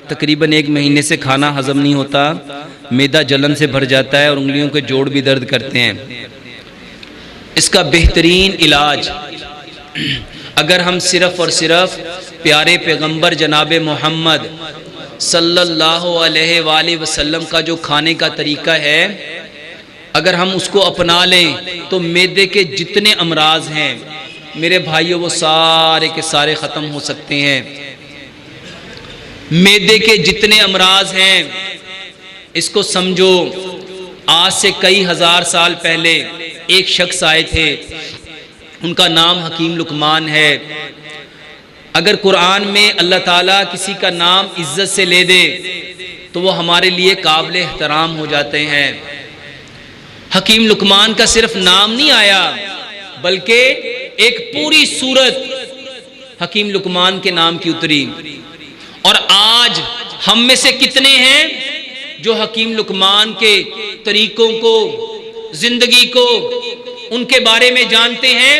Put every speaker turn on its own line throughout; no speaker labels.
तकरीबन 1 महीने से खाना हजम नहीं होता, मैदा जलन से भर जाता है और उंगलियों के जोड़ भी दर्द करते हैं। इसका बेहतरीन इलाज, अगर हम सिर्फ़ और सिर्फ प्यारे पैगंबर जनाब मोहम्मद सल्लल्लाहु अलैहि वसल्लम का जो खाने का तरीका है, अगर हम उसको अपना लें तो मैदे के जितने अमराज हैं मेरे भाइयों वो सारे के सारे ख़त्म हो सकते हैं। मैदे के जितने अमराज हैं, इसको समझो, आज से कई हजार साल पहले एक शख्स आए थे, उनका नाम हकीम लुकमान है। अगर कुरान में अल्लाह ताला किसी का नाम इज्जत से ले दे तो वो हमारे लिए काबिल एहतराम हो जाते हैं। हकीम लुकमान का सिर्फ नाम नहीं आया, बल्कि एक पूरी सूरत हकीम लुकमान के नाम की उतरी। और आज हम में से कितने हैं जो हकीम लुकमान के तरीकों को, जिंदगी को, उनके बारे में जानते हैं?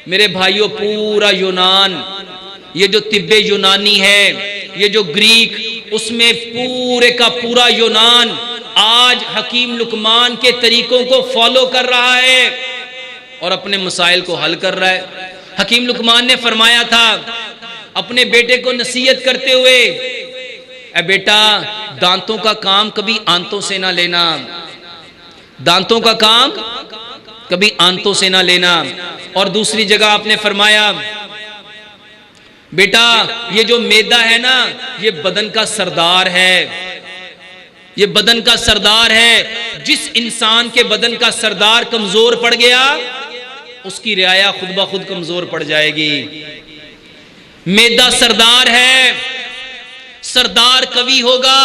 मेरे भाइयों, पूरा यूनान, ये जो तिब्बे यूनानी है, ये जो ग्रीक, उसमें पूरे का पूरा यूनान आज हकीम लुकमान के तरीकों को फॉलो कर रहा है और अपने मसाइल को हल कर रहा है। हकीम लुकमान ने फरमाया था अपने बेटे को नसीहत करते हुए, ए बेटा, दांतों का काम कभी आंतों से ना लेना, दांतों का काम कभी आंतों से ना लेना। और दूसरी जगह आपने फरमाया, बेटा, ये जो मैदा है ना, ये बदन का सरदार है, ये बदन का सरदार है। जिस इंसान के बदन का सरदार कमजोर पड़ गया, उसकी रियाया खुद ब खुद कमजोर पड़ जाएगी। मैदा सरदार है, सरदार कवि होगा,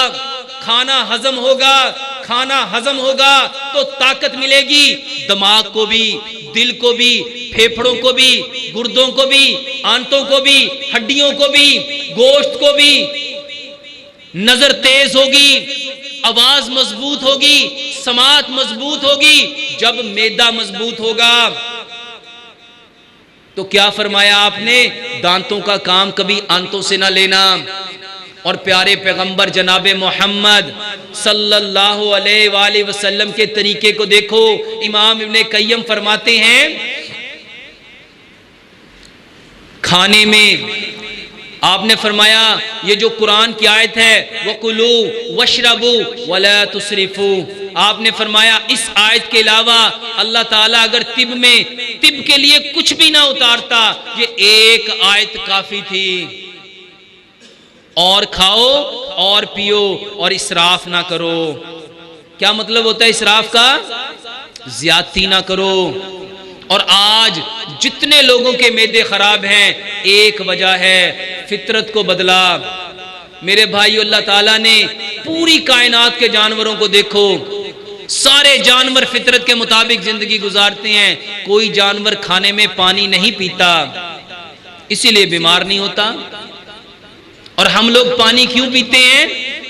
खाना हजम होगा, खाना हजम होगा तो ताकत मिलेगी, दिमाग को भी, दिल को भी, फेफड़ों को भी, गुर्दों को भी, आंतों को भी, हड्डियों को भी, गोश्त को भी। नजर तेज होगी, आवाज मजबूत होगी, समात मजबूत होगी जब मैदा मजबूत होगा। तो क्या फरमाया आपने? दांतों का काम कभी आंतों से ना लेना। और प्यारे पैगंबर जनाब मोहम्मद सल्लल्लाहु अलैहि वसल्लम के तरीके को देखो। इमाम इब्ने कय्यम फरमाते हैं, खाने में आपने फरमाया, ये जो कुरान की आयत है, वकुलू वशरबू वला तुसरिफू, आपने फरमाया इस आयत के अलावा अल्लाह ताला अगर तिब के लिए कुछ भी ना उतारता, ये एक आयत काफी थी। और खाओ और पियो और इसराफ ना करो। क्या मतलब होता है इसराफ का? ज्यादती ना करो। और आज जितने लोगों के मैदे खराब हैं, एक वजह है, फितरत को बदला। मेरे भाई, अल्लाह ताला ने पूरी कायनात के जानवरों को देखो, सारे जानवर फितरत के मुताबिक जिंदगी गुजारते हैं। कोई जानवर खाने में पानी नहीं पीता, इसीलिए बीमार नहीं होता। और हम लोग पानी क्यों पीते हैं?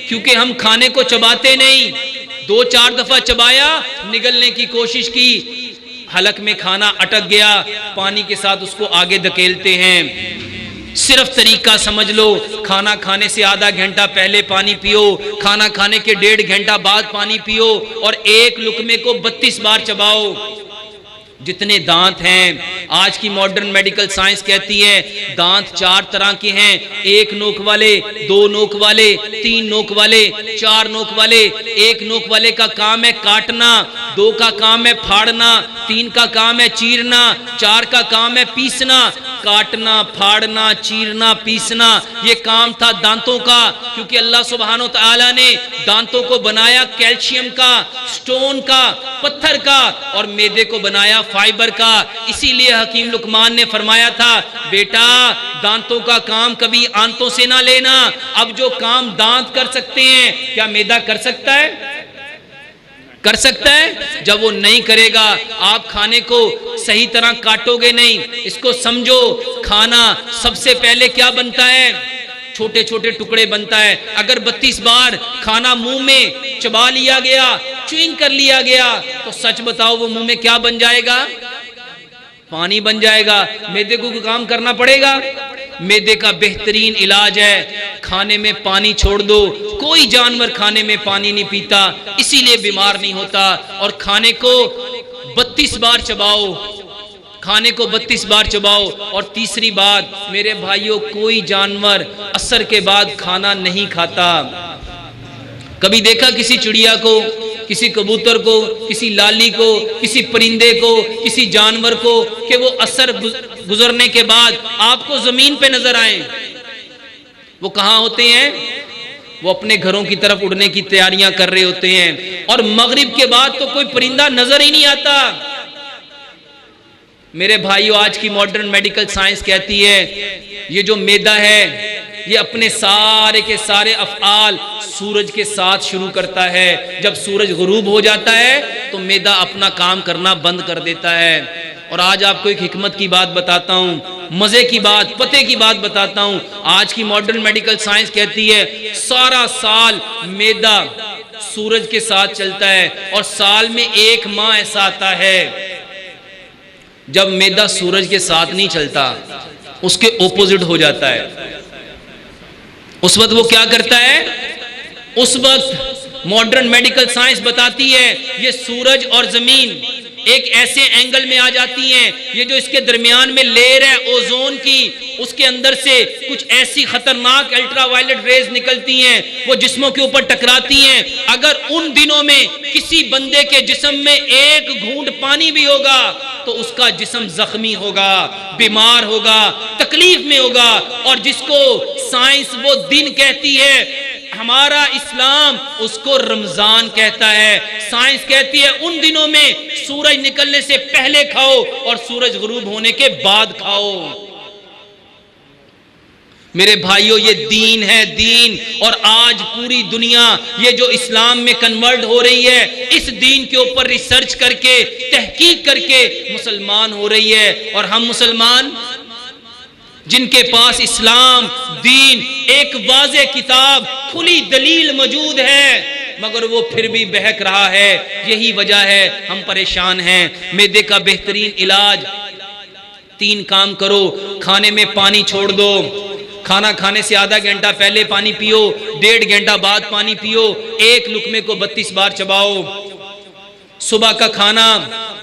क्योंकि हम खाने को चबाते नहीं। 2-4 दफा चबाया, निगलने की कोशिश की, हलक में खाना अटक गया, पानी के साथ उसको आगे धकेलते हैं। सिर्फ तरीका समझ लो, खाना खाने से आधा घंटा पहले पानी पियो, खाना खाने के 1.5 घंटा बाद पानी पियो और एक लुकमे को 32 बार चबाओ। जितने दांत हैं, आज की मॉडर्न मेडिकल साइंस कहती है दांत 4 तरह के हैं, 1 नोक वाले, 2 नोक वाले, 3 नोक वाले, 4 नोक वाले। 1 नोक वाले का काम है काटना, 2 का काम है फाड़ना, 3 का काम है चीरना, 4 का काम है पीसना। काटना, फाड़ना, चीरना, पीसना, ये काम था दांतों का। क्योंकि अल्लाह सुब्हानो तआला ने दांतों को बनाया कैल्शियम का, स्टोन का, पत्थर का, और मैदे को बनाया फाइबर का। इसीलिए हकीम लुकमान ने फरमाया था, बेटा, दांतों का काम कभी आंतों से ना लेना। अब जो काम दांत कर सकते हैं, क्या मैदा कर सकता है? कर सकता है? जब वो नहीं करेगा, आप खाने को सही तरह काटोगे नहीं। इसको समझो, खाना सबसे पहले क्या बनता है? छोटे छोटे टुकड़े बनता है। अगर 32 बार खाना मुंह में चबा लिया गया, च्युइंग कर लिया गया, तो सच बताओ वो मुंह में क्या बन जाएगा? पानी बन जाएगा। मैदे को काम करना पड़ेगा। मैदे का बेहतरीन इलाज है, खाने में पानी छोड़ दो। कोई जानवर खाने में पानी नहीं पीता, इसीलिए बीमार नहीं होता। और खाने को 32 बार चबाओ, खाने को 32 बार चबाओ। और तीसरी बात मेरे भाइयों, कोई जानवर असर के बाद खाना नहीं खाता। कभी देखा किसी चिड़िया को, किसी कबूतर को, किसी लाली को, किसी परिंदे को, किसी जानवर को कि वो असर गुजरने के बाद आपको जमीन पे नजर आए? वो कहां होते हैं? वो अपने घरों की तरफ उड़ने की तैयारियां कर रहे होते हैं। और मगरिब के बाद तो कोई परिंदा नजर ही नहीं आता। मेरे भाइयों, आज की मॉडर्न मेडिकल साइंस कहती है ये जो मैदा है ये अपने सारे के सारे अफ़आल सूरज के साथ शुरू करता है। जब सूरज गुरूब हो जाता है तो मैदा अपना काम करना बंद कर देता है। और आज आपको एक हिकमत की बात बताता हूँ, मजे की बात, पते की बात बताता हूँ। आज की मॉडर्न मेडिकल साइंस कहती है सारा साल मैदा सूरज के साथ चलता है और साल में 1 माह ऐसा आता है जब मैदा सूरज के साथ नहीं चलता, उसके ओपोजिट हो जाता है। उस वक्त वो क्या करता है? उस वक्त मॉडर्न मेडिकल साइंस बताती है ये सूरज और जमीन एक ऐसे एंगल में आ जाती हैं, ये जो इसके दरमियान में लेयर है ओजोन की, उसके अंदर से कुछ ऐसी खतरनाक अल्ट्रावायलेट रेज निकलती हैं, वो जिस्मों के ऊपर टकराती हैं। अगर उन दिनों में किसी बंदे के जिस्म में 1 घूंट पानी भी होगा तो उसका जिस्म जख्मी होगा, बीमार होगा, तकलीफ में होगा। और जिसको साइंस वो दिन कहती है, हमारा इस्लाम उसको रमजान कहता है। साइंस कहती है उन दिनों में सूरज निकलने से पहले खाओ और सूरज गुरूब होने के बाद खाओ। मेरे भाइयों, ये दीन है, दीन। और आज पूरी दुनिया ये जो इस्लाम में कन्वर्ट हो रही है, इस दीन के ऊपर रिसर्च करके, तहकीक करके मुसलमान हो रही है। और हम मुसलमान जिनके पास इस्लाम, दीन, एक वाज़े किताब, खुली दलील मौजूद है, मगर वो फिर भी बहक रहा है। यही वजह है हम परेशान हैं। मैदे का बेहतरीन इलाज, 3 काम करो। खाने में पानी छोड़ दो, खाना खाने से आधा घंटा पहले पानी पियो, 1.5 घंटा बाद पानी पियो। 1 लुकमे को 32 बार चबाओ। सुबह का खाना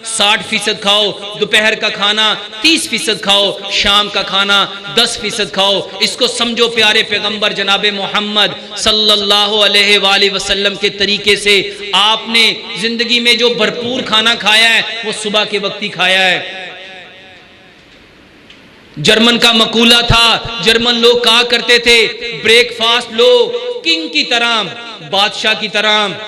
60% खाओ, दोपहर का खाना 30% खाओ, शाम का खाना 10% खाओ। इसको समझो प्यारे पैगंबर जनाबे मोहम्मद सल्लल्लाहु अलैहि वसल्लम के तरीके से आपने जिंदगी में जो भरपूर खाना खाया है वो सुबह के वक्त ही खाया है। जर्मन का मकूला था, जर्मन लोग कहा करते थे ब्रेकफास्ट लो किंग की तरह, बादशाह की तरह,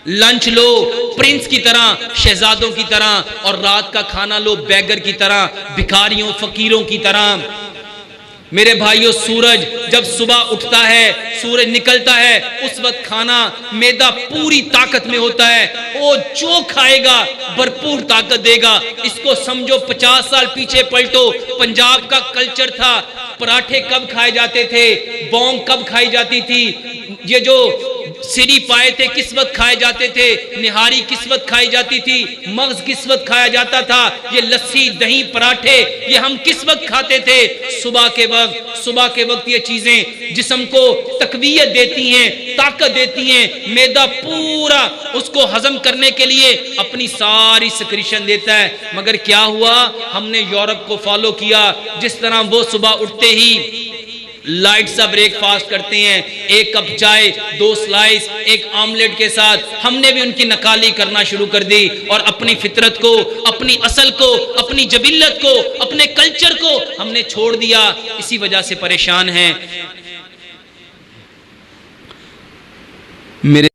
लंच लो प्रिंस की तरह, शहजादों की तरह, और रात का खाना लो बैगर की तरह, भिखारियों फकीरों की तरह। मेरे भाइयों, सूरज जब सुबह उठता है, सूरज निकलता है, उस वक्त खाना मैदा पूरी ताकत में होता है। वो जो खाएगा भरपूर ताकत देगा। इसको समझो 50 साल पीछे पलटो, पंजाब का कल्चर था, पराठे कब खाए जाते थे, बौंग कब खाई जाती थी, ये जो सिरी पाए थे किस वक्त खाए जाते थे, निहारी किस वक्त खाई जाती थी, मगज किस वक्त खाया जाता था, ये लस्सी दही पराठे ये हम किस वक्त खाते थे? सुबह के वक्त। सुबह के वक्त ये चीजें जिस्म को तकवीयत देती हैं, ताकत देती हैं। मैदा पूरा उसको हजम करने के लिए अपनी सारी सिक्रीशन देता है। मगर क्या हुआ, हमने यूरोप को फॉलो किया, जिस तरह वो सुबह उठते ही लाइट सा ब्रेकफास्ट करते हैं, 1 कप चाय, 2 स्लाइस, 1 ऑमलेट के साथ, हमने भी उनकी नकाली करना शुरू कर दी और अपनी फितरत को, अपनी असल को, अपनी जबिल्लत को, अपने कल्चर को हमने छोड़ दिया। इसी वजह से परेशान हैं। मेरे